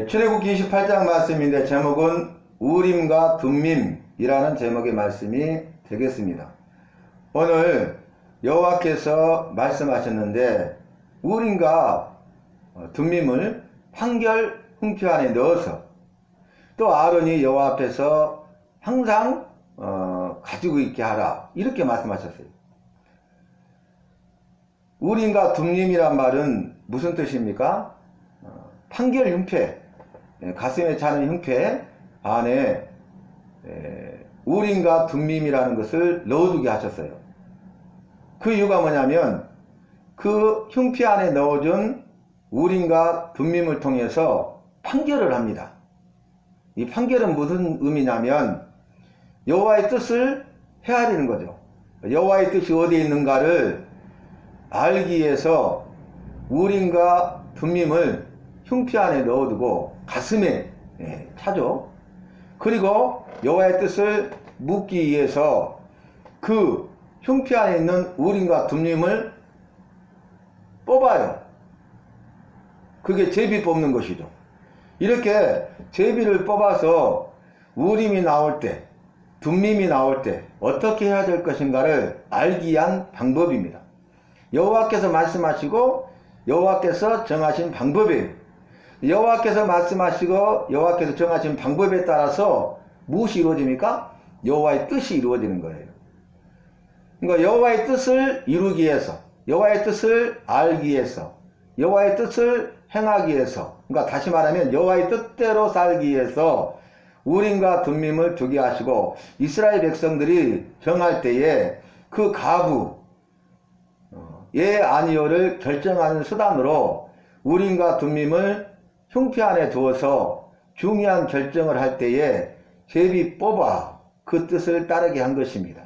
출애굽기 28장 말씀인데 제목은 우림과 둠밈이라는 제목의 말씀이 되겠습니다. 오늘 여호와께서 말씀하셨는데 우림과 둠밈을 판결 흉표 안에 넣어서 또 아론이 여호와 앞에서 항상 가지고 있게 하라 이렇게 말씀하셨어요. 우림과 둠밈이란 말은 무슨 뜻입니까? 판결 흉패, 가슴에 차는 흉패 안에 우림과 둠밈이라는 것을 넣어두게 하셨어요. 그 이유가 뭐냐면 그 흉패 안에 넣어준 우림과 둠밈을 통해서 판결을 합니다. 이 판결은 무슨 의미냐면 여호와의 뜻을 헤아리는 거죠. 여호와의 뜻이 어디에 있는가를 알기 위해서 우림과 둠밈을 흉패 안에 넣어두고 가슴에 차죠. 그리고 여호와의 뜻을 묻기 위해서 그 흉패 안에 있는 우림과 둠밈을 뽑아요. 그게 제비 뽑는 것이죠. 이렇게 제비를 뽑아서 우림이 나올 때, 둠밈이 나올 때 어떻게 해야 될 것인가를 알기 위한 방법입니다. 여호와께서 말씀하시고 여호와께서 정하신 방법이에요. 여호와께서 말씀하시고 여호와께서 정하신 방법에 따라서 무엇이 이루어집니까? 여호와의 뜻이 이루어지는 거예요. 그러니까 여호와의 뜻을 이루기 위해서, 여호와의 뜻을 알기 위해서, 여호와의 뜻을 행하기 위해서, 그러니까 다시 말하면 여호와의 뜻대로 살기 위해서 우림과 둠밈을 두게 하시고 이스라엘 백성들이 정할 때에 그 가부, 예 아니요를 결정하는 수단으로 우림과 둠밈을 흉패 안에 두어서 중요한 결정을 할 때에 제비 뽑아 그 뜻을 따르게 한 것입니다.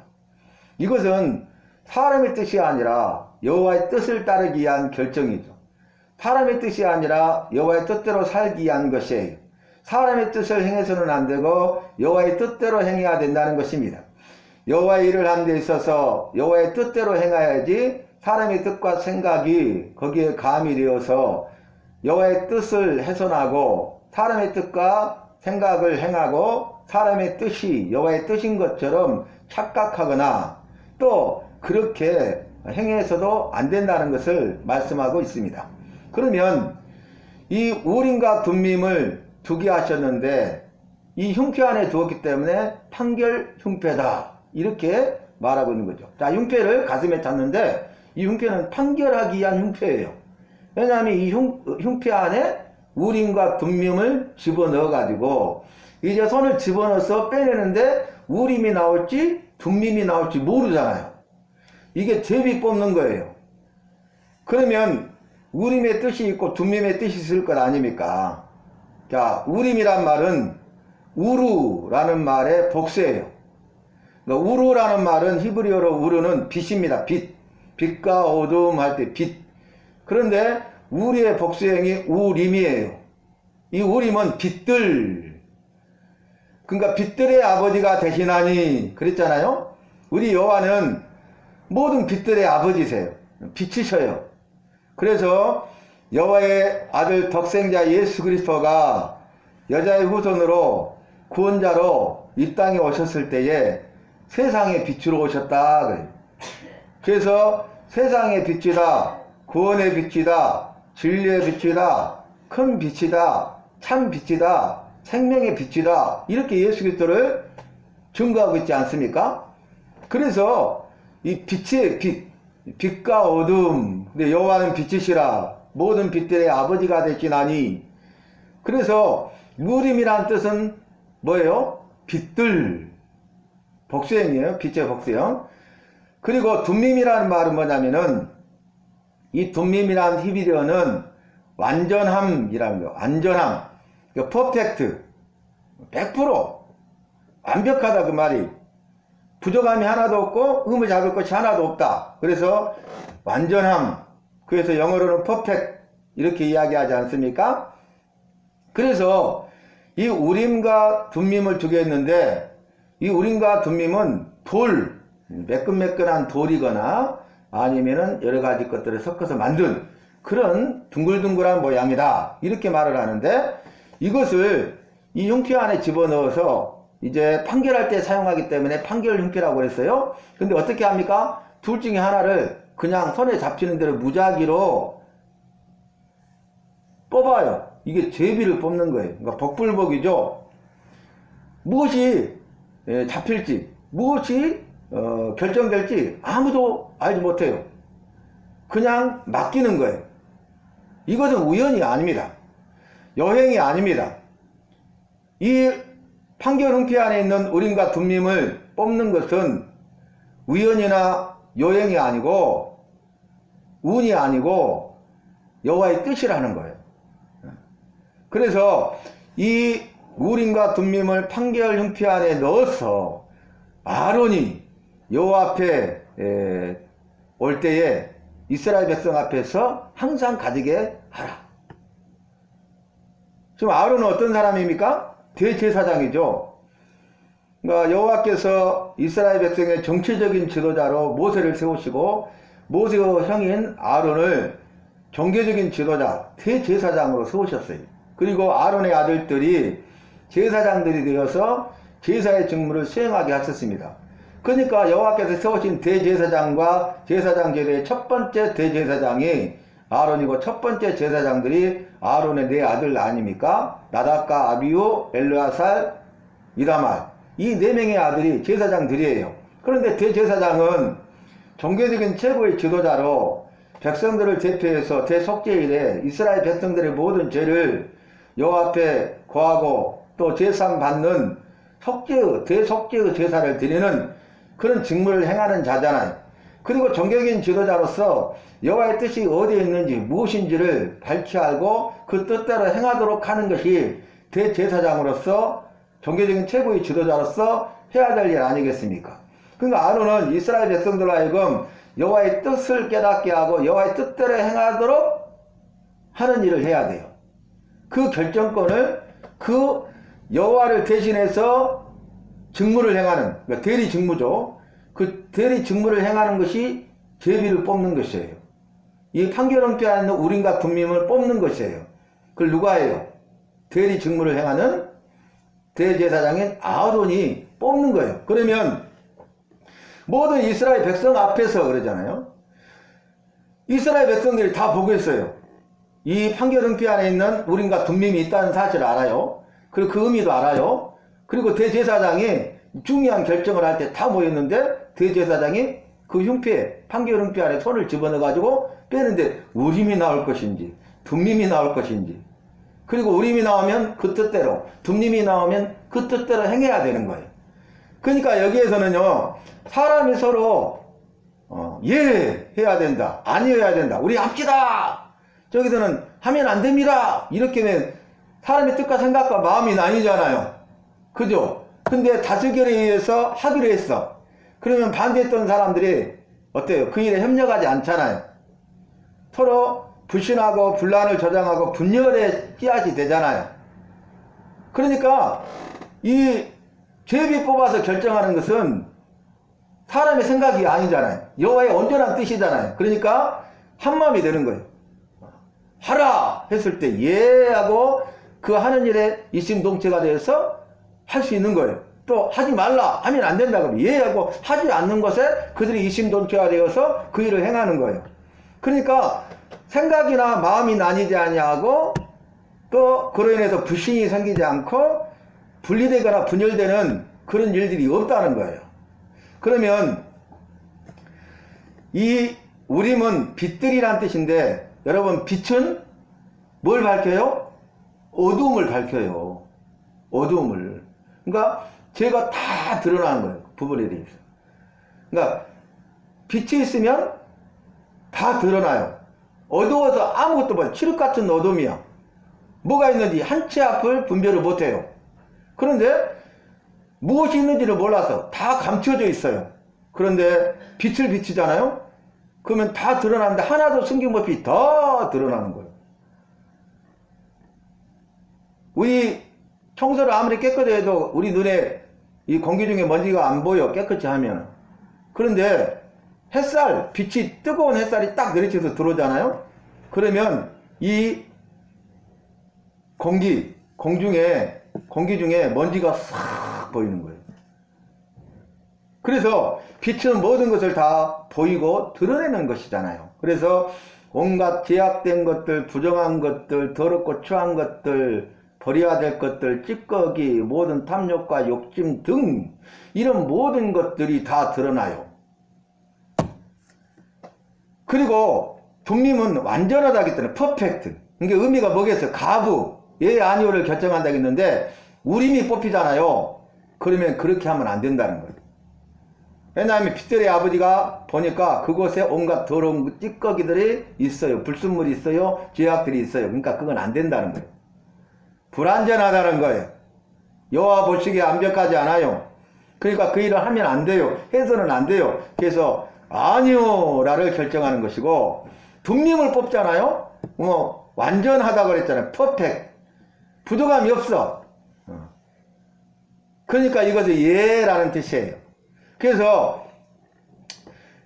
이것은 사람의 뜻이 아니라 여호와의 뜻을 따르기 위한 결정이죠. 사람의 뜻이 아니라 여호와의 뜻대로 살기 위한 것이에요. 사람의 뜻을 행해서는 안 되고 여호와의 뜻대로 행해야 된다는 것입니다. 여호와의 일을 하는 데 있어서 여호와의 뜻대로 행해야지 사람의 뜻과 생각이 거기에 가미되어서 여호와의 뜻을 훼손하고 사람의 뜻과 생각을 행하고 사람의 뜻이 여호와의 뜻인 것처럼 착각하거나 또 그렇게 행해서도 안 된다는 것을 말씀하고 있습니다. 그러면 이 우림과 둠밈을 두게 하셨는데 이 흉패 안에 두었기 때문에 판결 흉패다 이렇게 말하고 있는 거죠. 자, 흉패를 가슴에 찼는데 이 흉패는 판결하기 위한 흉패예요. 왜냐하면 이 흉패 안에 우림과 둠밈을 집어넣어 가지고 이제 손을 집어넣어서 빼내는데 우림이 나올지 둠밈이 나올지 모르잖아요. 이게 제비 뽑는 거예요. 그러면 우림의 뜻이 있고 둠밈의 뜻이 있을 것 아닙니까? 자, 우림이란 말은 우루라는 말의 복수예요. 그러니까 우루라는 말은 히브리어로 우루는 빛입니다. 빛. 빛과 어두움 할 때 빛. 그런데 우리의 복수형이 우림이에요. 이 우림은 빛들. 그러니까 빛들의 아버지가 되시나니 그랬잖아요. 우리 여호와는 모든 빛들의 아버지세요. 빛이셔요. 그래서 여호와의 아들 독생자 예수 그리스도가 여자의 후손으로 구원자로 이 땅에 오셨을 때에 세상의 빛으로 오셨다. 그래서 세상의 빛이다, 구원의 빛이다, 진리의 빛이다, 큰 빛이다, 참 빛이다, 생명의 빛이다 이렇게 예수 그리스도를 증거하고 있지 않습니까? 그래서 이 빛의 빛, 빛과 어둠, 근데 여호와는 빛이시라 모든 빛들의 아버지가 되시나니 그래서 우림이란 뜻은 뭐예요? 빛들, 복수형이에요. 빛의 복수형. 그리고 둠밈이라는 말은 뭐냐면은 이 둠밈이라는 히브리어는 완전함이라는 거. 완전함. 퍼펙트. 100% 완벽하다 그 말이. 부족함이 하나도 없고 흠을 잡을 것이 하나도 없다. 그래서 완전함. 그래서 영어로는 퍼펙트 이렇게 이야기하지 않습니까? 그래서 이 우림과 둠밈을 두게 했는데 이 우림과 둠밈은 돌, 매끈매끈한 돌이거나 아니면은 여러 가지 것들을 섞어서 만든 그런 둥글둥글한 모양이다 이렇게 말을 하는데 이것을 이 흉피 안에 집어넣어서 이제 판결할 때 사용하기 때문에 판결 흉피라고 그랬어요. 근데 어떻게 합니까? 둘 중에 하나를 그냥 손에 잡히는 대로 무작위로 뽑아요. 이게 제비를 뽑는 거예요. 그러니까 복불복이죠. 무엇이 잡힐지, 무엇이 결정될지 아무도 알지 못해요. 그냥 맡기는 거예요. 이것은 우연이 아닙니다. 여행이 아닙니다. 이 판결 흉피 안에 있는 우림과 둠밈을 뽑는 것은 우연이나 여행이 아니고 운이 아니고 여호와의 뜻이라는 거예요. 그래서 이 우림과 둠밈을 판결 흉피 안에 넣어서 아론이 여호와 앞에 올 때에 이스라엘 백성 앞에서 항상 가지게 하라. 지금 아론은 어떤 사람입니까? 대제사장이죠. 그러니까 여호와께서 이스라엘 백성의 정치적인 지도자로 모세를 세우시고 모세 형인 아론을 종교적인 지도자, 대제사장으로 세우셨어요. 그리고 아론의 아들들이 제사장들이 되어서 제사의 직무를 수행하게 하셨습니다. 그러니까 여호와께서 세우신 대제사장과 제사장 제도의 첫 번째 대제사장이 아론이고 첫 번째 제사장들이 아론의 네 아들 아닙니까? 나답과 아비후, 엘르아살, 이다말. 이 네 명의 아들이 제사장들이에요. 그런데 대제사장은 종교적인 최고의 지도자로 백성들을 대표해서 대속죄일에 이스라엘 백성들의 모든 죄를 여호와 앞에 고하고 또 제사 받는 대속죄의 제사를 드리는 그런 직무를 행하는 자잖아요. 그리고 종교적인 지도자로서 여호와의 뜻이 어디에 있는지 무엇인지를 밝히 알고 그 뜻대로 행하도록 하는 것이 대제사장으로서 종교적인 최고의 지도자로서 해야 될 일 아니겠습니까? 그러니까 아론은 이스라엘 백성들로 하여금 여호와의 뜻을 깨닫게 하고 여호와의 뜻대로 행하도록 하는 일을 해야 돼요. 그 결정권을 그 여호와를 대신해서 직무를 행하는, 그러니까 대리 직무죠. 그 대리 직무를 행하는 것이 제비를 뽑는 것이에요. 이 판결 흉피 안에 있는 우림과 둠밈을 뽑는 것이에요. 그걸 누가 해요? 대리 직무를 행하는 대제사장인 아론이 뽑는 거예요. 그러면 모든 이스라엘 백성 앞에서 그러잖아요. 이스라엘 백성들이 다 보고 있어요. 이 판결 흉피 안에 있는 우림과 둠밈이 있다는 사실을 알아요. 그리고 그 의미도 알아요. 그리고 대제사장이 중요한 결정을 할 때 다 모였는데 대제사장이 그 흉피에 판결 흉피 안에 손을 집어넣어 가지고 빼는데 우림이 나올 것인지 둠밈이 나올 것인지, 그리고 우림이 나오면 그 뜻대로, 둠밈이 나오면 그 뜻대로 행해야 되는 거예요. 그러니까 여기에서는요, 사람이 서로 예 해야 된다, 아니어야 된다, 우리 합시다, 저기서는 하면 안 됩니다, 이렇게 하면 사람의 뜻과 생각과 마음이 나뉘잖아요. 그죠? 근데 다수결에 의해서 하기로 했어. 그러면 반대했던 사람들이 어때요? 그 일에 협력하지 않잖아요. 서로 불신하고 분란을 조장하고 분열의 씨앗이 되잖아요. 그러니까 이 제비 뽑아서 결정하는 것은 사람의 생각이 아니잖아요. 여호와의 온전한 뜻이잖아요. 그러니까 한마음이 되는 거예요. 하라 했을 때 예 하고 그 하는 일에 일심동체가 되어서 할 수 있는 거예요. 또 하지 말라 하면 안 된다 그러면 예 하고 하지 않는 것에 그들이 일심동체가 되어서 그 일을 행하는 거예요. 그러니까 생각이나 마음이 나뉘지 아니하고 또 그로 인해서 불신이 생기지 않고 분리되거나 분열되는 그런 일들이 없다는 거예요. 그러면 이 우림은 빛들이란 뜻인데, 여러분 빛은 뭘 밝혀요? 어두움을 밝혀요. 어두움을. 그러니까 죄가 다 드러나는 거예요. 부분에 대해서. 그러니까 빛이 있으면 다 드러나요. 어두워서 아무것도 못, 칠흑 같은 어둠이야. 뭐가 있는지 한 치 앞을 분별을 못해요. 그런데 무엇이 있는지를 몰라서 다 감춰져 있어요. 그런데 빛을 비추잖아요. 그러면 다 드러나는데 하나도 숨김없이 더 드러나는 거예요. 우리 청소를 아무리 깨끗이 해도 우리 눈에 이 공기 중에 먼지가 안 보여, 깨끗이 하면. 그런데 햇살, 빛이, 뜨거운 햇살이 딱 내리쳐서 들어오잖아요. 그러면 이 공기, 공기 중에 먼지가 싹 보이는 거예요. 그래서 빛은 모든 것을 다 보이고 드러내는 것이잖아요. 그래서 온갖 제약된 것들, 부정한 것들, 더럽고 추한 것들, 버려야 될 것들, 찌꺼기, 모든 탐욕과 욕심 등 이런 모든 것들이 다 드러나요. 그리고 분명은 완전하다기 때문에 퍼펙트. 이게 의미가 뭐겠어요? 가부, 예 아니오를 결정한다고 했는데 우림이 뽑히잖아요. 그러면 그렇게 하면 안 된다는 거예요. 왜냐하면 빗들의 아버지가 보니까 그곳에 온갖 더러운 찌꺼기들이 있어요. 불순물이 있어요. 죄악들이 있어요. 그러니까 그건 안 된다는 거예요. 불완전하다는 거예요. 여호와 보시기에 완벽하지 않아요. 그러니까 그 일을 하면 안 돼요. 해서는 안 돼요. 그래서 아니오라를 결정하는 것이고, 분명을 뽑잖아요. 완전하다고 그랬잖아요. 퍼펙트. 부족함이 없어. 그러니까 이것이 예라는 뜻이에요. 그래서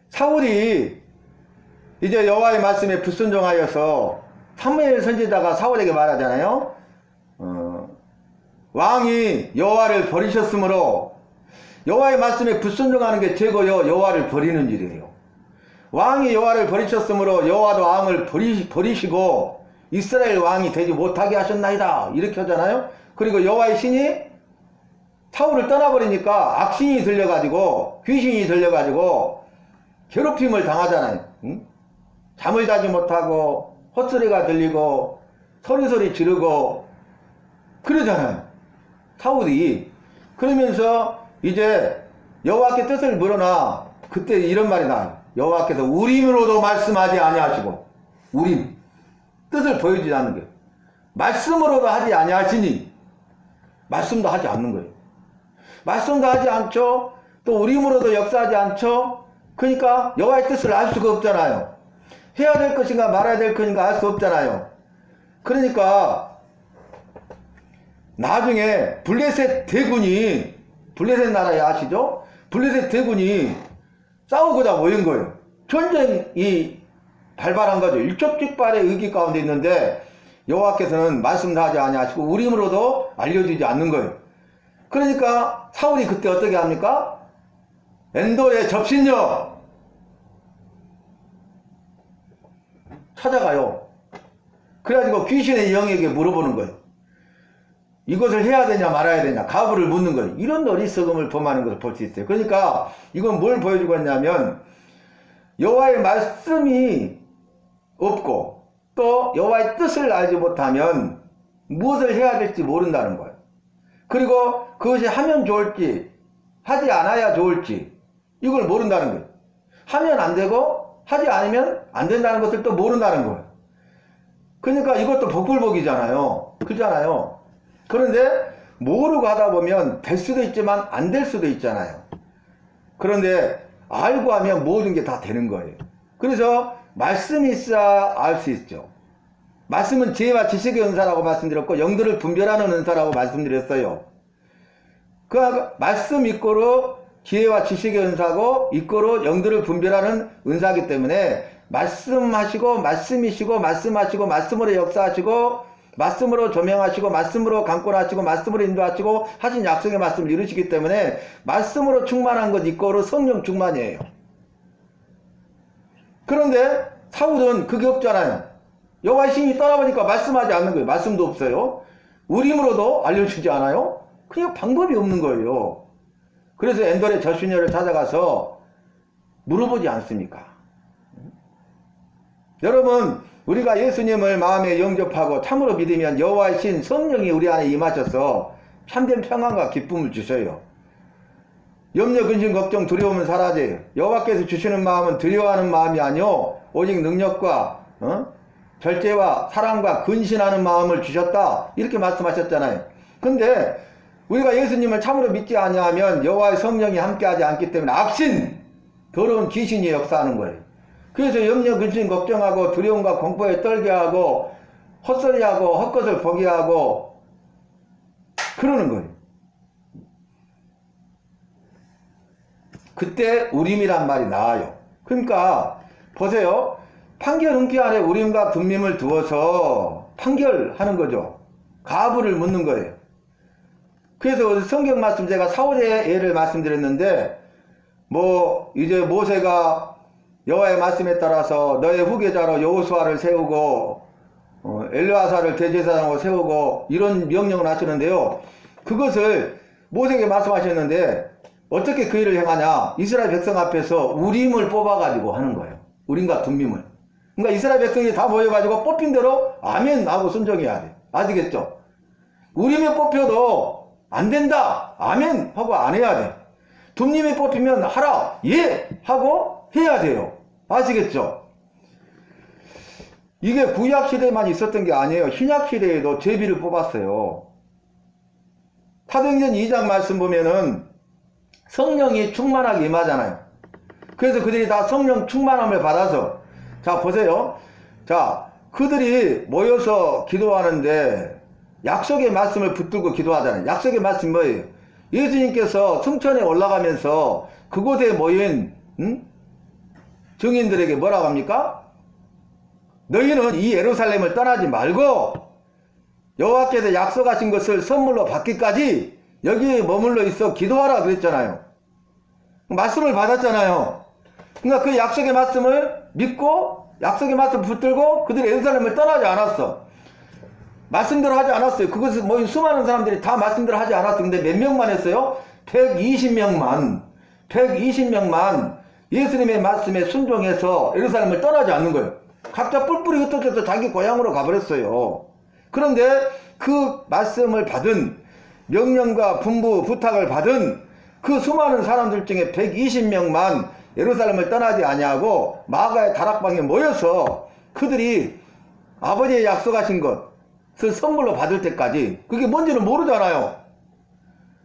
사울이 이제 여호와의 말씀에 불순종하여서 사무엘 선지자가 사울에게 말하잖아요. 왕이 여호와를 버리셨으므로, 여호와의 말씀에 불순종하는 게 죄고요, 여호와를 버리는 일이에요. 왕이 여호와를 버리셨으므로 여호와도 왕을 버리시고 이스라엘 왕이 되지 못하게 하셨나이다, 이렇게 하잖아요. 그리고 여호와의 신이 사울을 떠나버리니까 악신이 들려가지고, 귀신이 들려가지고 괴롭힘을 당하잖아요. 응? 잠을 자지 못하고 헛소리가 들리고 소리 지르고 그러잖아요, 사울이. 그러면서 이제 여호와께 뜻을 물으나 그때 이런 말이 나와요. 여호와께서 우림으로도 말씀하지 아니하시고, 우림, 뜻을 보여주지 않는 거예요. 말씀으로도 하지 아니하시니, 말씀도 하지 않는 거예요. 말씀도 하지 않죠. 또 우림으로도 역사하지 않죠. 그러니까 여호와의 뜻을 알 수가 없잖아요. 해야 될 것인가 말아야 될 것인가 알 수 없잖아요. 그러니까 나중에 블레셋 대군이, 블레셋 나라에 아시죠? 블레셋 대군이 싸우고자 모인 거예요. 전쟁이 발발한 거죠. 일촉즉발의 의기 가운데 있는데 여호와께서는 말씀도 하지 아니하시고 우림으로도 알려주지 않는 거예요. 그러니까 사울이 그때 어떻게 합니까? 엔도의 접신여 찾아가요. 그래가지고 귀신의 영에게 물어보는 거예요. 이것을 해야 되냐 말아야 되냐, 가부를 묻는 거예요. 이런 어리석음을 범하는 것을 볼 수 있어요. 그러니까 이건 뭘 보여주고 있냐면, 여호와의 말씀이 없고 또 여호와의 뜻을 알지 못하면 무엇을 해야 될지 모른다는 거예요. 그리고 그것이 하면 좋을지 하지 않아야 좋을지 이걸 모른다는 거예요. 하면 안 되고 하지 않으면 안 된다는 것을 또 모른다는 거예요. 그러니까 이것도 복불복이잖아요. 그렇잖아요. 그런데 모르고 하다 보면 될 수도 있지만 안 될 수도 있잖아요. 그런데 알고 하면 모든 게 다 되는 거예요. 그래서 말씀이 있어야 알 수 있죠. 말씀은 지혜와 지식의 은사라고 말씀드렸고 영들을 분별하는 은사라고 말씀드렸어요. 그 말씀 이꼬로 지혜와 지식의 은사고 이꼬로 영들을 분별하는 은사이기 때문에 말씀하시고 말씀이시고 말씀하시고 말씀으로 역사하시고 말씀으로 조명하시고 말씀으로 강권하시고 말씀으로 인도하시고 하신 약속의 말씀을 이루시기 때문에 말씀으로 충만한 것 이꼬로 성령 충만이에요. 그런데 사울은 그게 없잖아요. 여호와의 신이 떠나보니까 말씀하지 않는 거예요. 말씀도 없어요. 우림으로도 알려주지 않아요. 그냥 방법이 없는 거예요. 그래서 엔돌의 저신녀를 찾아가서 물어보지 않습니까? 여러분, 우리가 예수님을 마음에 영접하고 참으로 믿으면 여호와의 신 성령이 우리 안에 임하셔서 참된 평안과 기쁨을 주셔요. 염려, 근심, 걱정, 두려움은 사라져요. 여호와께서 주시는 마음은 두려워하는 마음이 아니요 오직 능력과 절제와 사랑과 근신하는 마음을 주셨다, 이렇게 말씀하셨잖아요. 근데 우리가 예수님을 참으로 믿지 아니하면 여호와의 성령이 함께하지 않기 때문에 악신, 더러운 귀신이 역사하는 거예요. 그래서 염려, 근심, 걱정하고 두려움과 공포에 떨게 하고 헛소리하고 헛것을 보게 하고 그러는 거예요. 그때 우림이란 말이 나와요. 그러니까 보세요. 판결 은기 안에 우림과 분밈을 두어서 판결하는 거죠. 가부를 묻는 거예요. 그래서 성경 말씀 제가 사울의 예를 말씀드렸는데, 뭐 이제 모세가 여호와의 말씀에 따라서 너의 후계자로 여호수아를 세우고 엘르아사를 대제사장으로 세우고 이런 명령을 하시는데요. 그것을 모세에게 말씀하셨는데 어떻게 그 일을 행하냐? 이스라엘 백성 앞에서 우림을 뽑아가지고 하는 거예요. 우림과 둠밈을. 그러니까 이스라엘 백성이 다 모여가지고 뽑힌 대로 아멘 하고 순종해야 돼. 아시겠죠? 우림이 뽑혀도 안 된다 아멘 하고 안 해야 돼. 둠밈이 뽑히면 하라 예 하고 해야 돼요. 아시겠죠? 이게 구약시대에만 있었던 게 아니에요. 신약시대에도 제비를 뽑았어요. 사도행전 2장 말씀 보면은 성령이 충만하게 임하잖아요. 그래서 그들이 다 성령 충만함을 받아서, 자 보세요. 자 그들이 모여서 기도하는데 약속의 말씀을 붙들고 기도하잖아요. 약속의 말씀 뭐예요? 예수님께서 성천에 올라가면서 그곳에 모인 증인들에게 뭐라고 합니까? 너희는 이 예루살렘을 떠나지 말고 여호와께서 약속하신 것을 선물로 받기까지 여기에 머물러 있어 기도하라 그랬잖아요. 말씀을 받았잖아요. 그러니까 그 약속의 말씀을 믿고 약속의 말씀을 붙들고 그들이 예루살렘을 떠나지 않았어. 말씀대로 하지 않았어요. 그것을 모인 수많은 사람들이 다 말씀대로 하지 않았어요. 근데 몇 명만 했어요? 120명만 예수님의 말씀에 순종해서 예루살렘을 떠나지 않는 거예요. 각자 뿔뿔이 흩어져서 자기 고향으로 가버렸어요. 그런데 그 말씀을 받은, 명령과 분부 부탁을 받은 그 수많은 사람들 중에 120명만 예루살렘을 떠나지 아니하고 마가의 다락방에 모여서 그들이 아버지의 약속하신 것을 선물로 받을 때까지, 그게 뭔지는 모르잖아요.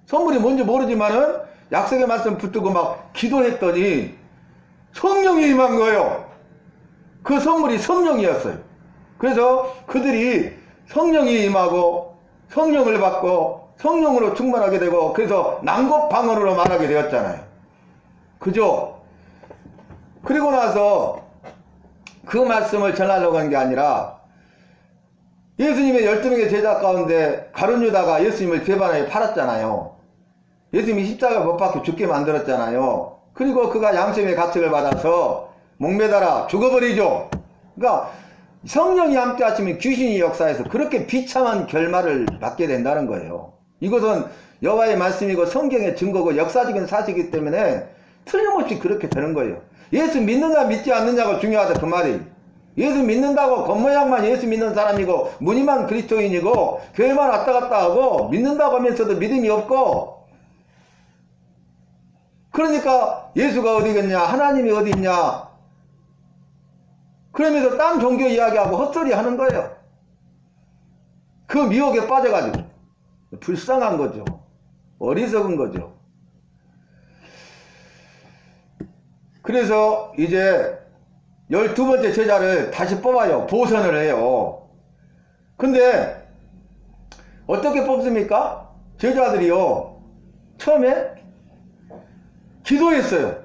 선물이 뭔지 모르지만은 약속의 말씀 붙들고 막 기도했더니 성령이 임한 거예요. 그 선물이 성령이었어요. 그래서 그들이 성령이 임하고 성령을 받고 성령으로 충만하게 되고, 그래서 난곡방언으로 말하게 되었잖아요. 그죠? 그리고 나서 그 말씀을 전하려고 한 게 아니라 예수님의 12명의 제자 가운데 가룟 유다가 예수님을 배반하여 팔았잖아요. 예수님이 십자가 못 박혀 죽게 만들었잖아요. 그리고 그가 양심의 가책을 받아서 목매달아 죽어버리죠. 그러니까 성령이 함께 하시면 귀신이 역사해서 그렇게 비참한 결말을 받게 된다는 거예요. 이것은 여호와의 말씀이고 성경의 증거고 역사적인 사실이기 때문에 틀림없이 그렇게 되는 거예요. 예수 믿느냐 믿지 않느냐가 중요하다 그 말이. 예수 믿는다고 겉모양만 예수 믿는 사람이고 무늬만 그리스도인이고 교회만 왔다 갔다 하고 믿는다고 하면서도 믿음이 없고, 그러니까 예수가 어디 있냐, 하나님이 어디 있냐 그러면서 딴 종교 이야기하고 헛소리 하는 거예요. 그 미혹에 빠져가지고. 불쌍한 거죠. 어리석은 거죠. 그래서 이제 12번째 제자를 다시 뽑아요. 보선을 해요. 근데 어떻게 뽑습니까? 제자들이요, 처음에 기도했어요.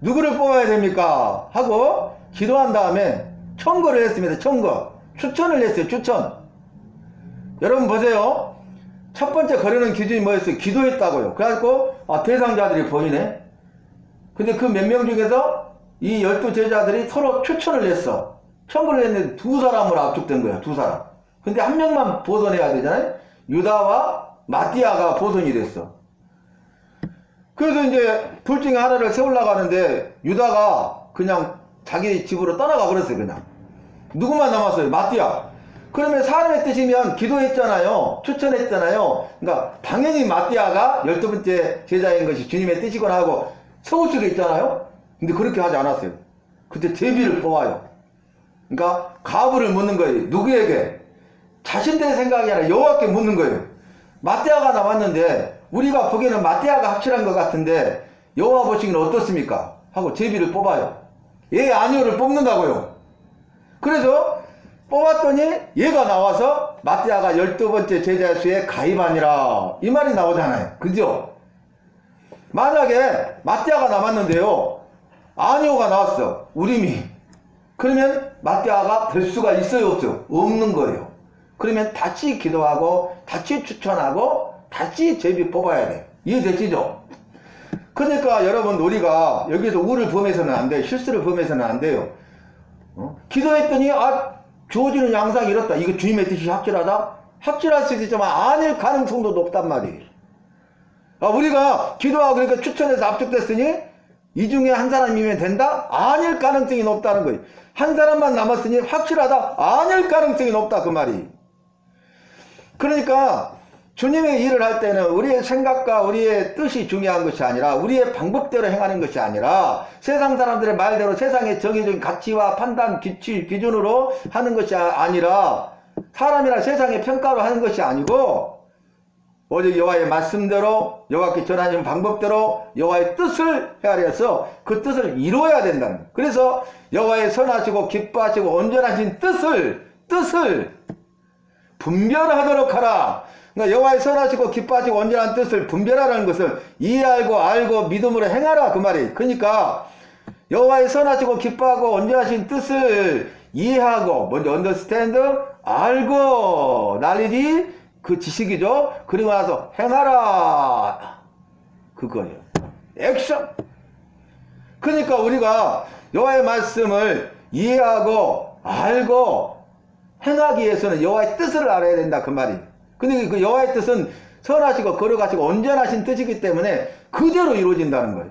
누구를 뽑아야 됩니까? 하고 기도한 다음에 청거를 했습니다. 청거. 추천을 했어요. 추천. 여러분 보세요. 첫 번째 거르는 기준이 뭐였어요? 기도했다고요. 그래갖고 대상자들이 보이네. 근데 그 몇 명 중에서 이 12제자들이 서로 추천을 했어. 청구를 했는데 두 사람으로 압축된 거예요. 두 사람. 근데 한 명만 보선해야 되잖아요. 유다와 마띠아가 보선이 됐어. 그래서 이제 둘 중에 하나를 세우려고 하는데 유다가 그냥 자기 집으로 떠나가 버렸어요. 그냥 누구만 남았어요? 마띠아. 그러면 사람의 뜻이면 기도했잖아요. 추천했잖아요. 그러니까 당연히 마띠아가 12번째 제자인 것이 주님의 뜻이구나 하고 세울 수도 있잖아요. 근데 그렇게 하지 않았어요. 그때 제비를 뽑아요. 그러니까 가부를 묻는 거예요. 누구에게? 자신들의 생각이 아니라 여호와께 묻는 거예요. 마띠아가 남았는데 우리가 보기에는 마띠아가 확실한 것 같은데 여호와 보시기는 어떻습니까? 하고 제비를 뽑아요. 예 아니오를 뽑는다고요. 그래서 뽑았더니 얘가 나와서 마띠아가 12번째 제자 수에 가입하니라 이 말이 나오잖아요. 그죠? 만약에 마띠아가 남았는데요, 아니오가 나왔어. 우림이. 그러면 마띠아가 될 수가 있어요 없어요? 없는 거예요. 그러면 다시 기도하고 다시 추천하고 다시 제비 뽑아야 돼. 이해되시죠? 그러니까 여러분 우리가 여기서 우를 범해서는 안 돼요. 실수를 범해서는 안 돼요. 기도했더니 주어지는 양상이 이렇다. 이거 주님의 뜻이 확실하다? 확실할 수도 있지만 아닐 가능성도 높단 말이에요. 우리가 기도하고 그러니까 추천해서 압축됐으니 이 중에 한 사람이면 된다? 아닐 가능성이 높다는 거예요. 한 사람만 남았으니 확실하다? 아닐 가능성이 높다 그 말이. 그러니까 주님의 일을 할 때는 우리의 생각과 우리의 뜻이 중요한 것이 아니라 우리의 방법대로 행하는 것이 아니라 세상 사람들의 말대로 세상의 정의적인 가치와 판단 기준으로 하는 것이 아니라 사람이나 세상의 평가로 하는 것이 아니고 오직 여호와의 말씀대로 여호와께 전하는 방법대로 여호와의 뜻을 헤아려서 그 뜻을 이루어야 된다는 거예요. 그래서 여호와의 선하시고 기뻐하시고 온전하신 뜻을 분별하도록 하라. 그러니까 여호와의 선하시고 기뻐하시고 온전한 뜻을 분별하라는 것은 이해하고 알고 믿음으로 행하라 그 말이에요. 그러니까 여호와의 선하시고 기뻐하고 온전하신 뜻을 이해하고 먼저 understand 알고 knowledge 그 지식이죠. 그리고 나서 행하라 그거예요. 액션. 그러니까 우리가 여호와의 말씀을 이해하고 알고 행하기 위해서는 여호와의 뜻을 알아야 된다 그 말이에요. 근데 그 여호와의 뜻은 선하시고 거룩하시고 온전하신 뜻이기 때문에 그대로 이루어진다는 거예요.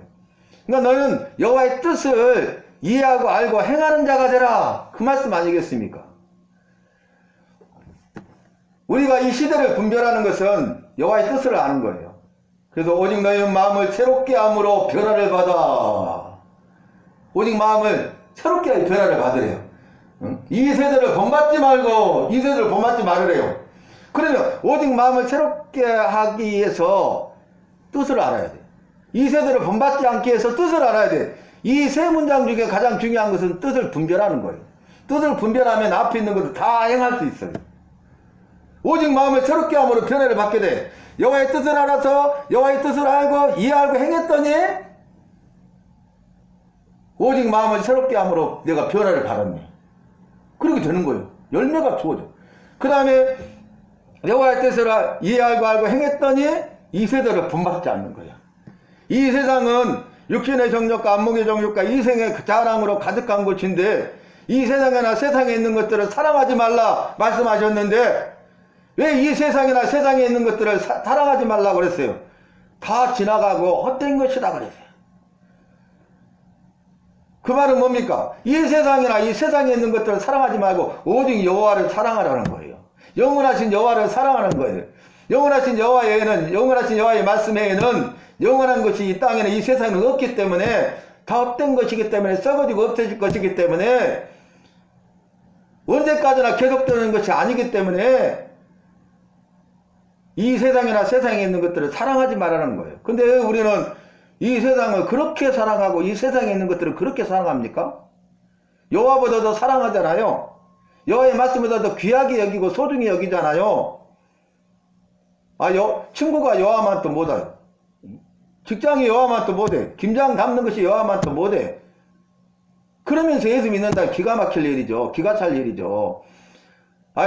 그러니까 너는 여호와의 뜻을 이해하고 알고 행하는 자가 되라 그 말씀 아니겠습니까? 우리가 이 시대를 분별하는 것은 여호와의 뜻을 아는 거예요. 그래서 오직 너희 마음을 새롭게 함으로 변화를 받아. 오직 마음을 새롭게 변화를 받으래요. 이 세대를 본받지 말고 이 세대를 본받지 말으래요. 그러면 오직 마음을 새롭게 하기 위해서 뜻을 알아야 돼. 이 세대를 본받지 않기 위해서 뜻을 알아야 돼. 이 세 문장 중에 가장 중요한 것은 뜻을 분별하는 거예요. 뜻을 분별하면 앞에 있는 것을 다 행할 수 있어요. 오직 마음을 새롭게 함으로 변화를 받게 돼. 여호와의 뜻을 알아서 여호와의 뜻을 알고 이해하고 행했더니 오직 마음을 새롭게 함으로 내가 변화를 받았네. 그렇게 되는 거예요. 열매가 주어져. 그 다음에 여호와의 뜻을 이해하고 알고 행했더니 이 세대를 본받지 않는 거야. 이 세상은 육신의 정욕과 안목의 정욕과 이생의 자랑으로 가득한 곳인데 이 세상이나 세상에 있는 것들을 사랑하지 말라 말씀하셨는데 왜 이 세상이나 세상에 있는 것들을 사랑하지 말라고 그랬어요? 다 지나가고 헛된 것이다 그랬어요. 그 말은 뭡니까? 이 세상이나 이 세상에 있는 것들을 사랑하지 말고 오직 여호와를 사랑하라는 거예요. 영원하신 여호와를 사랑하는 거예요. 영원하신 여호와에는 영원하신 여호와의 말씀 외에는 영원한 것이 이 땅에는 이 세상에는 없기 때문에 다 헛된 것이기 때문에 썩어지고 없어질 것이기 때문에 언제까지나 계속되는 것이 아니기 때문에 이 세상이나 세상에 있는 것들을 사랑하지 말라는 거예요. 근데 우리는 이 세상을 그렇게 사랑하고 이 세상에 있는 것들을 그렇게 사랑합니까? 여호와보다 더 사랑하잖아요. 여호와의 말씀보다 더 귀하게 여기고 소중히 여기잖아요. 친구가 여호와만 또 못해요. 직장이 여호와만 또 못해. 김장 담는 것이 여호와만 또 못해. 그러면서 예수 믿는다 기가 막힐 일이죠. 기가 찰 일이죠.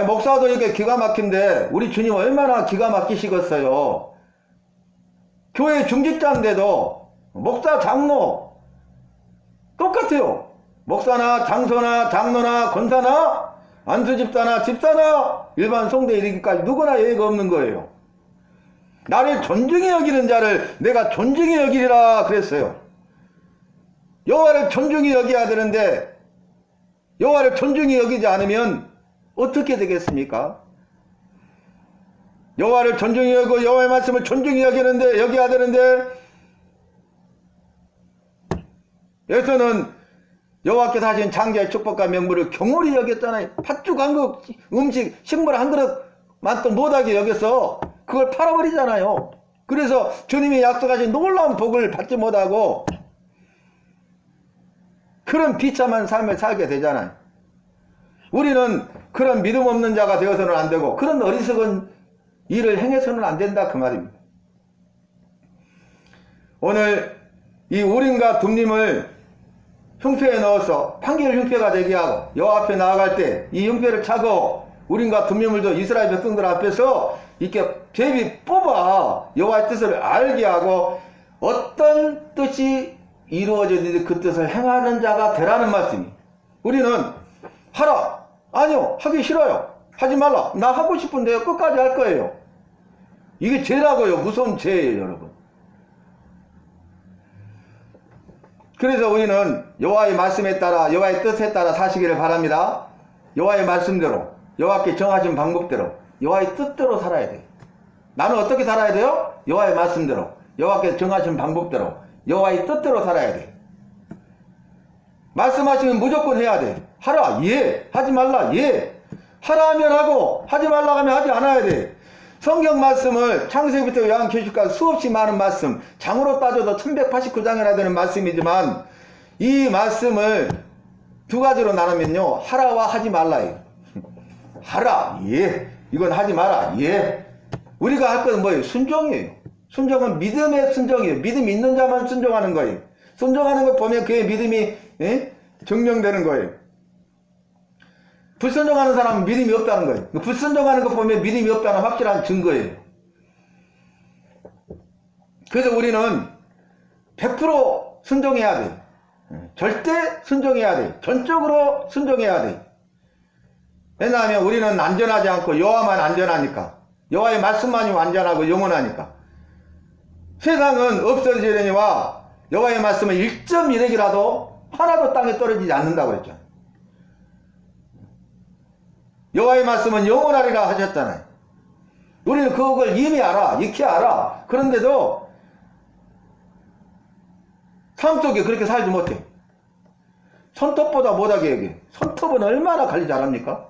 목사도 이렇게 기가 막힌데 우리 주님 얼마나 기가 막히시겠어요. 교회 중직자인데도 목사 장로 똑같아요. 목사나 장소나 장로나 권사나 안수집사나 집사나 일반 성도에 이르기까지 누구나 예의가 없는 거예요. 나를 존중히 여기는 자를 내가 존중히 여기리라 그랬어요. 여호와를 존중히 여겨야 되는데 여호와를 존중히 여기지 않으면 어떻게 되겠습니까? 여호와를 존중히 여기고 여호와의 말씀을 존중히 여겨야 되는데 여기서는 여호와께서 하신 창조의 축복과 명물을 경홀히 여겼잖아요. 팥죽 한 그릇, 음식, 식물 한 그릇만 또 못하게 여겨서 그걸 팔아버리잖아요. 그래서 주님이 약속하신 놀라운 복을 받지 못하고 그런 비참한 삶을 살게 되잖아요. 우리는 그런 믿음 없는 자가 되어서는 안 되고 그런 어리석은 일을 행해서는 안 된다 그 말입니다. 오늘 이 우림과 둠림을 흉표에 넣어서 판결 흉표가 되게 하고 여호와 앞에 나아갈 때 이 흉표를 차고 우린과 분명물도 이스라엘 백성들 앞에서 이렇게 제비 뽑아 여호와의 뜻을 알게 하고 어떤 뜻이 이루어졌는지 그 뜻을 행하는 자가 되라는 말씀이. 우리는 하라. 아니요. 하기 싫어요. 하지 말라. 나 하고 싶은데요. 끝까지 할 거예요. 이게 죄라고요. 무서운 죄예요, 여러분. 그래서 우리는 여호와의 말씀에 따라 여호와의 뜻에 따라 사시기를 바랍니다. 여호와의 말씀대로 여호와께 정하신 방법대로 여호와의 뜻대로 살아야 돼요. 나는 어떻게 살아야 돼요? 여호와의 말씀대로 여호와께 정하신 방법대로 여호와의 뜻대로 살아야 돼. 말씀하시면 무조건 해야 돼. 하라. 예. 하지 말라. 예. 하라 하면 하고 하지 말라 하면 하지 않아야 돼. 성경 말씀을 창세기부터 요한계시록까지 수없이 많은 말씀, 장으로 따져도 1189장이나 되는 말씀이지만 이 말씀을 두 가지로 나누면요, 하라와 하지 말라예요. 하라. 예. 이건 하지 마라. 예. 우리가 할 것은 뭐예요? 순종이에요. 순종은 믿음의 순종이에요. 믿음이 있는 자만 순종하는 거예요. 순종하는 걸 보면 그의 믿음이 증명되는 거예요. 불순종하는 사람은 믿음이 없다는 거예요. 불순종하는 거 보면 믿음이 없다는 확실한 증거예요. 그래서 우리는 100% 순종해야 돼. 절대 순종해야 돼. 전적으로 순종해야 돼. 왜냐하면 우리는 안전하지 않고 여호와만 안전하니까. 여호와의 말씀만이 안전하고 영원하니까. 세상은 없어지려니와 여호와의 말씀은 1.1핵이라도 하나도 땅에 떨어지지 않는다고 했죠. 여호와의 말씀은 영원하리라 하셨잖아요. 우리는 그걸 이미 알아, 익히 알아. 그런데도 삶 속에 그렇게 살지 못해. 손톱보다 못하게 얘기해. 손톱은 얼마나 관리 잘합니까?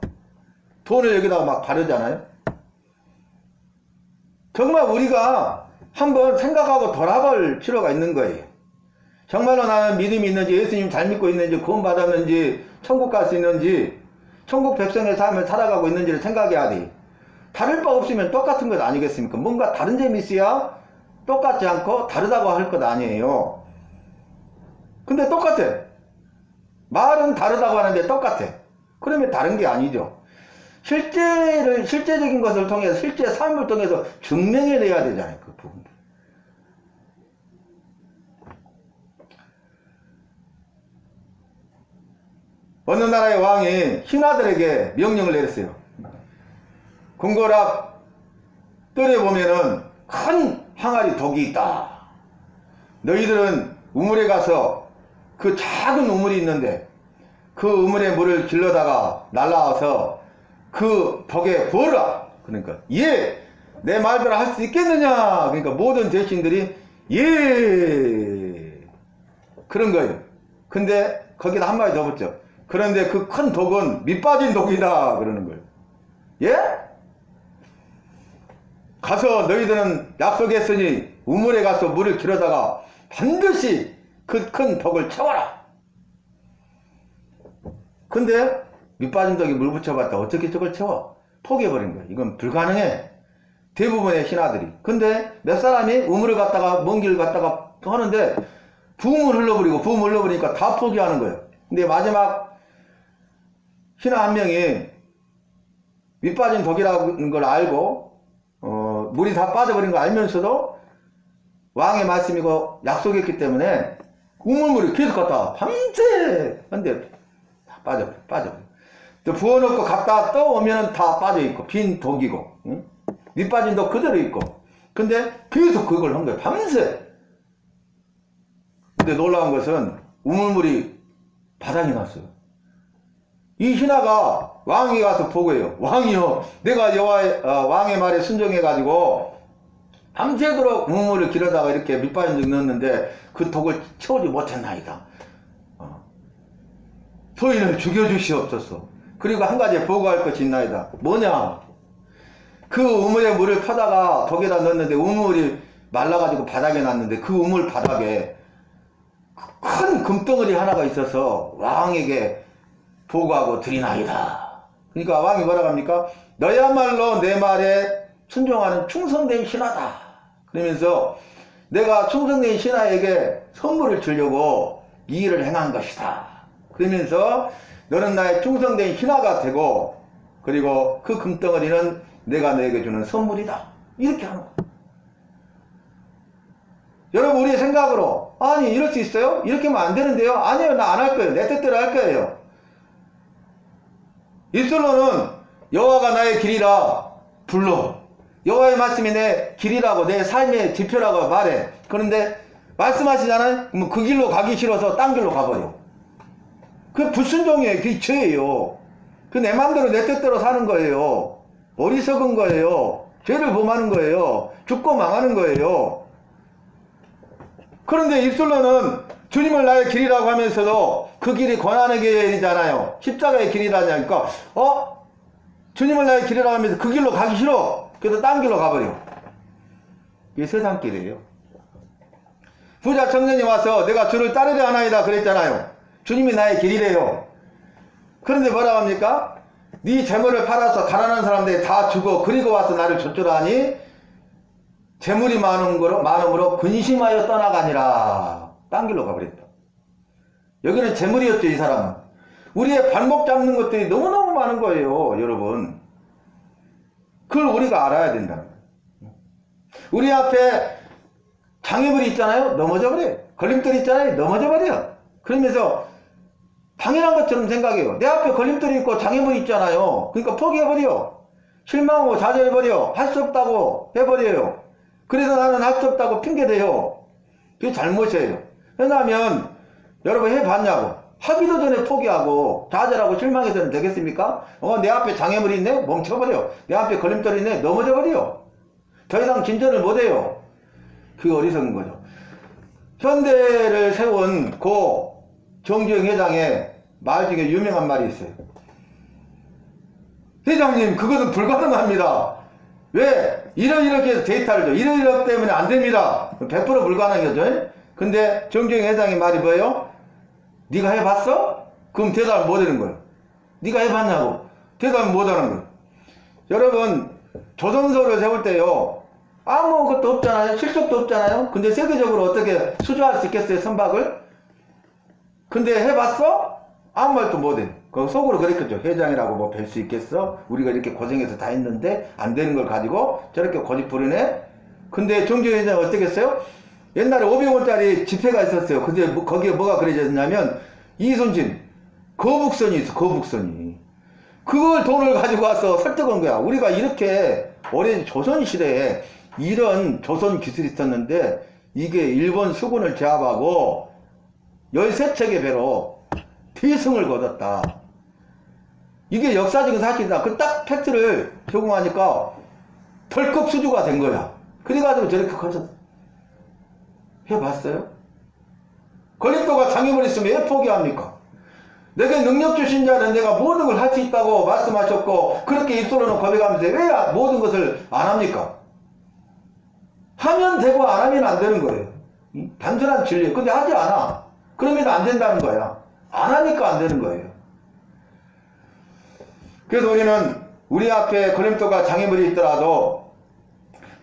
돈을 여기다가 막 바르잖아요. 정말 우리가 한번 생각하고 돌아볼 필요가 있는 거예요. 정말로 나는 믿음이 있는지, 예수님 잘 믿고 있는지, 구원 받았는지, 천국 갈 수 있는지, 천국 백성의 삶을 살아가고 있는지를 생각해야 돼. 다를 바 없으면 똑같은 것 아니겠습니까? 뭔가 다른 점이 있어야 똑같지 않고 다르다고 할 것 아니에요. 근데 똑같아. 말은 다르다고 하는데 똑같아. 그러면 다른 게 아니죠. 실제적인 것을 통해서, 실제 삶을 통해서 증명해내야 되잖아요. 그 부분들. 어느 나라의 왕이 신하들에게 명령을 내렸어요. 궁궐앞 뜰에 보면은 큰 항아리 독이 있다. 너희들은 우물에 가서 그 작은 우물이 있는데 그 우물에 물을 길러다가 날라와서 그 독에 부어라. 그러니까 예! 내 말대로 할 수 있겠느냐. 그러니까 모든 대신들이 예! 그런 거예요. 근데 거기다 한마디 더 붙죠. 그런데 그 큰 독은 밑빠진 독이다. 그러는 거예요. 예? 가서 너희들은 약속했으니 우물에 가서 물을 길어다가 반드시 그 큰 독을 채워라. 근데 밑빠진 독에 물 붙여봤다. 어떻게 저걸 채워? 포기해버린 거예요. 이건 불가능해. 대부분의 신하들이. 근데 몇 사람이 우물을 갔다가 먼 길을 갔다가 하는데 부음을 흘러버리니까 다 포기하는 거예요. 근데 마지막 신하 한 명이 밑빠진 독이라는 걸 알고 물이 다 빠져버린 걸 알면서도 왕의 말씀이고 약속했기 때문에 우물물이 계속 갔다 밤새 근데 다 빠져버려. 또 부어놓고 갔다 또 오면은 다 빠져있고 빈 독이고 응? 밑빠진 독 그대로 있고 근데 계속 그걸 한 거예요. 밤새. 근데 놀라운 것은 우물물이 바닥에 났어요. 이 신하가 왕이 가서 보고해요. 왕이요, 내가 왕의 말에 순종해가지고 밤새도록 우물을 길어다가 이렇게 밑빠진 독 넣었는데 그 독을 채우지 못했나이다. 소인을 죽여주시옵소서. 그리고 한 가지 보고할 것이 있나이다. 뭐냐? 그 우물에 물을 타다가 독에다 넣었는데 우물이 말라가지고 바닥에 놨는데 그 우물 바닥에 큰 금덩어리 하나가 있어서 왕에게 보고하고 드리나이다. 그러니까 왕이 뭐라고 합니까? 너야말로 내 말에 순종하는 충성된 신하다. 그러면서 내가 충성된 신하에게 선물을 주려고 이 일을 행한 것이다. 그러면서 너는 나의 충성된 신하가 되고 그리고 그 금덩어리는 내가 너에게 주는 선물이다. 이렇게 하는 거예요. 여러분, 우리의 생각으로 아니 이럴 수 있어요? 이렇게 하면 안 되는데요? 아니에요. 나 안 할 거예요. 내 뜻대로 할 거예요. 입술로는 여호와가 나의 길이라 불러. 여호와의 말씀이 내 길이라고, 내 삶의 지표라고 말해. 그런데 말씀하시잖아요? 그럼 그 길로 가기 싫어서 딴 길로 가버려. 그게 불순종이에요. 그게 죄예요. 그 내 마음대로 내 뜻대로 사는 거예요. 어리석은 거예요. 죄를 범하는 거예요. 죽고 망하는 거예요. 그런데 입술로는 주님을 나의 길이라고 하면서도 그 길이 고난의 길이잖아요. 십자가의 길이라니까 주님을 나의 길이라고 하면서 그 길로 가기 싫어. 그래서 딴 길로 가버려. 이게 세상 길이에요. 부자 청년이 와서 내가 주를 따르려 하나이다 그랬잖아요. 주님이 나의 길이래요. 그런데 뭐라고 합니까? 네 재물을 팔아서 가난한 사람들이 다 주고 그리고 와서 나를 좇으라 하니 재물이 많음으로 근심하여 떠나가니라. 딴 길로 가버렸다. 여기는 재물이었죠. 이 사람은. 우리의 발목 잡는 것들이 너무너무 많은 거예요. 여러분, 그걸 우리가 알아야 된다는 거예요. 우리 앞에 장애물이 있잖아요. 넘어져 버려요. 걸림돌이 있잖아요. 넘어져 버려요. 그러면서 당연한 것처럼 생각해요. 내 앞에 걸림돌이 있고 장애물이 있잖아요. 그러니까 포기해버려. 실망하고 좌절해버려. 할 수 없다고 해버려요. 그래서 나는 할 수 없다고 핑계대요. 그게 잘못이에요. 왜냐하면 여러분 해봤냐고. 하기도 전에 포기하고 좌절하고 실망해서는 되겠습니까? 내 앞에 장애물이 있네? 멈춰버려. 내 앞에 걸림돌이 있네? 넘어져버려. 더 이상 진전을 못해요. 그게 어리석은 거죠. 현대를 세운 고 정주영 회장의 말 중에 유명한 말이 있어요. 회장님, 그것은 불가능합니다. 왜? 이렇게 데이터를 줘. 이러 때문에 안 됩니다. 100% 불가능이죠. 근데 정주영 회장의 말이 뭐예요? 네가 해봤어? 그럼 대답을 못하는 거예요. 네가 해봤냐고. 대답을 못하는 거예요. 여러분, 조선소를 세울 때요, 아무것도 없잖아요. 실적도 없잖아요. 근데 세계적으로 어떻게 수주할 수 있겠어요? 선박을? 근데 해봤어? 아무 말도 못해. 그 속으로 그랬겠죠. 회장이라고 뭐 뵐 수 있겠어? 우리가 이렇게 고생해서 다 했는데 안 되는 걸 가지고 저렇게 고집 부리네? 근데 정주영 회장은 어떻게 했어요? 옛날에 500원짜리 지폐가 있었어요. 근데 거기에 뭐가 그려졌냐면 이순신 거북선이 있어. 거북선이. 그걸 돈을 가지고 와서 설득한 거야. 우리가 이렇게 오래 조선시대에 이런 조선 기술이 있었는데 이게 일본 수군을 제압하고 13척의 배로 대승을 거뒀다. 이게 역사적인 사실이다. 그 딱 팩트를 제공하니까 덜컥 수주가 된 거야. 그래가지고 저렇게 커졌어. 해봤어요? 걸림돌과 장애물이 있으면 왜 포기합니까? 내게 능력 주신 자는 내가 모든 걸 할 수 있다고 말씀하셨고 그렇게 입술로는 고백하면서 왜 모든 것을 안 합니까? 하면 되고 안 하면 안 되는 거예요. 단순한 진리. 근데 하지 않아. 그러면 안 된다는 거야. 안 하니까 안 되는 거예요. 그래서 우리는 우리 앞에 걸림돌과 장애물이 있더라도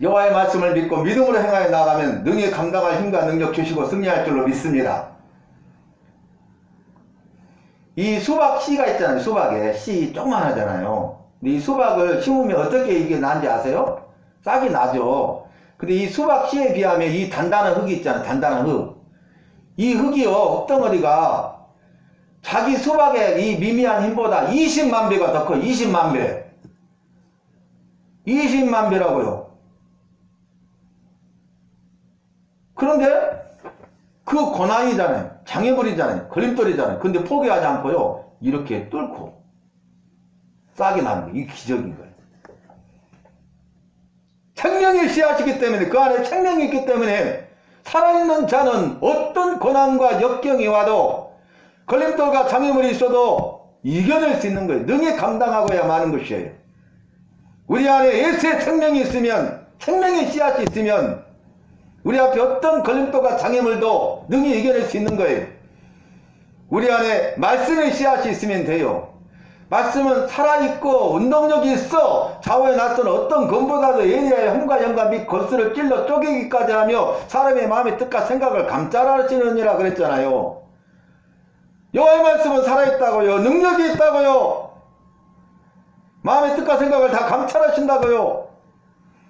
여호와의 말씀을 믿고 믿음으로 행하여 나가면 능히 감당할 힘과 능력 주시고 승리할 줄로 믿습니다. 이 수박 씨가 있잖아요. 수박에 씨 조그만하잖아요. 근데 이 수박을 심으면 어떻게 이게 나는지 아세요? 싹이 나죠. 근데 이 수박 씨에 비하면 이 단단한 흙이 있잖아요. 단단한 흙. 이 흙이요, 흙덩어리가 자기 수박의 이 미미한 힘보다 20만 배가 더 커. 20만 배. 20만 배라고요. 그런데 그 고난이잖아요. 장애물이잖아요. 걸림돌이잖아요. 근데 포기하지 않고요. 이렇게 뚫고 싹이 나는 거예요. 이게 기적인 거예요. 생명의 씨앗이기 때문에, 그 안에 생명이 있기 때문에 살아있는 자는 어떤 고난과 역경이 와도 걸림돌과 장애물이 있어도 이겨낼 수 있는 거예요. 능히 감당하고야 마는 것이에요. 우리 안에 예수의 생명이 있으면, 생명의 씨앗이 있으면 우리 앞에 어떤 걸림돌과 장애물도 능히 이겨낼 수 있는 거예요. 우리 안에 말씀의 씨앗이 있으면 돼요. 말씀은 살아있고 운동력이 있어. 좌우에 낯선 어떤 검보다도 예리하여 hum과 영과 및 골수를 찔러 쪼개기까지 하며 사람의 마음의 뜻과 생각을 감찰하시느니라 그랬잖아요. 여호와의 말씀은 살아있다고요. 능력이 있다고요. 마음의 뜻과 생각을 다 감찰하신다고요.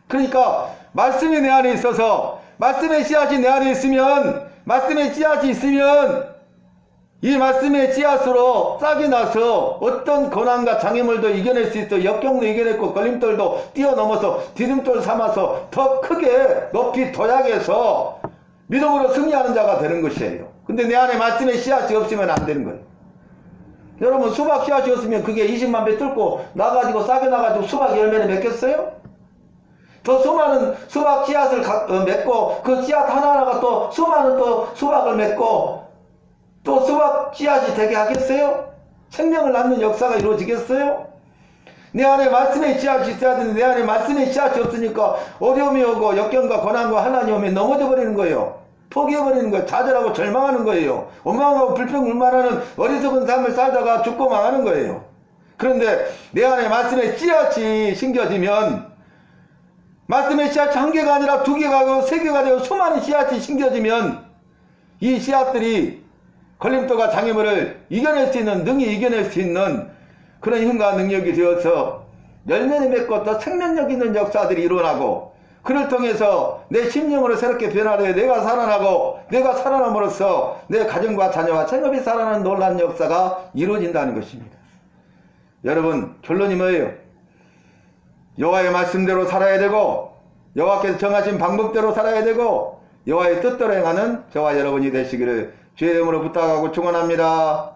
그러니까 말씀이 내 안에 있어서, 말씀의 씨앗이 내 안에 있으면, 말씀의 씨앗이 있으면 이 말씀의 씨앗으로 싹이 나서 어떤 고난과 장애물도 이겨낼 수 있어. 역경도 이겨냈고 걸림돌도 뛰어넘어서 디딤돌 삼아서 더 크게 높이 도약해서 믿음으로 승리하는 자가 되는 것이에요. 근데 내 안에 말씀의 씨앗이 없으면 안 되는 거예요. 여러분, 수박 씨앗이 없으면 그게 20만 배 뚫고 나가지고 싹이 나가지고 수박 열매를 맺겠어요? 더 수많은 수박 씨앗을 맺고 그 씨앗 하나하나가 또 수많은 또 수박을 맺고 또 수박 씨앗이 되게 하겠어요? 생명을 낳는 역사가 이루어지겠어요? 내 안에 말씀의 씨앗이 있어야 되는데 내 안에 말씀의 씨앗이 없으니까 어려움이 오고 역경과 고난과 환난이 오면 넘어져 버리는 거예요. 포기해버리는 거예요. 좌절하고 절망하는 거예요. 원망하고 불평불만하는 어리석은 삶을 살다가 죽고 망하는 거예요. 그런데 내 안에 말씀의 씨앗이 심겨지면, 말씀의 씨앗이 한 개가 아니라 두 개가 되고 세 개가 되고 수많은 씨앗이 심겨지면 이 씨앗들이 걸림돌과 장애물을 이겨낼 수 있는, 능히 이겨낼 수 있는 그런 힘과 능력이 되어서 열매를 맺고 또 생명력 있는 역사들이 일어나고, 그를 통해서 내 심령으로 새롭게 변화되어 내가 살아나고, 내가 살아남으로써 내 가정과 자녀와 생업이 살아나는 놀라운 역사가 이루어진다는 것입니다. 여러분, 결론이 뭐예요? 여호와의 말씀대로 살아야 되고, 여호와께서 정하신 방법대로 살아야 되고, 여호와의 뜻대로 행하는 저와 여러분이 되시기를 주의 이름으로 부탁하고 축원합니다.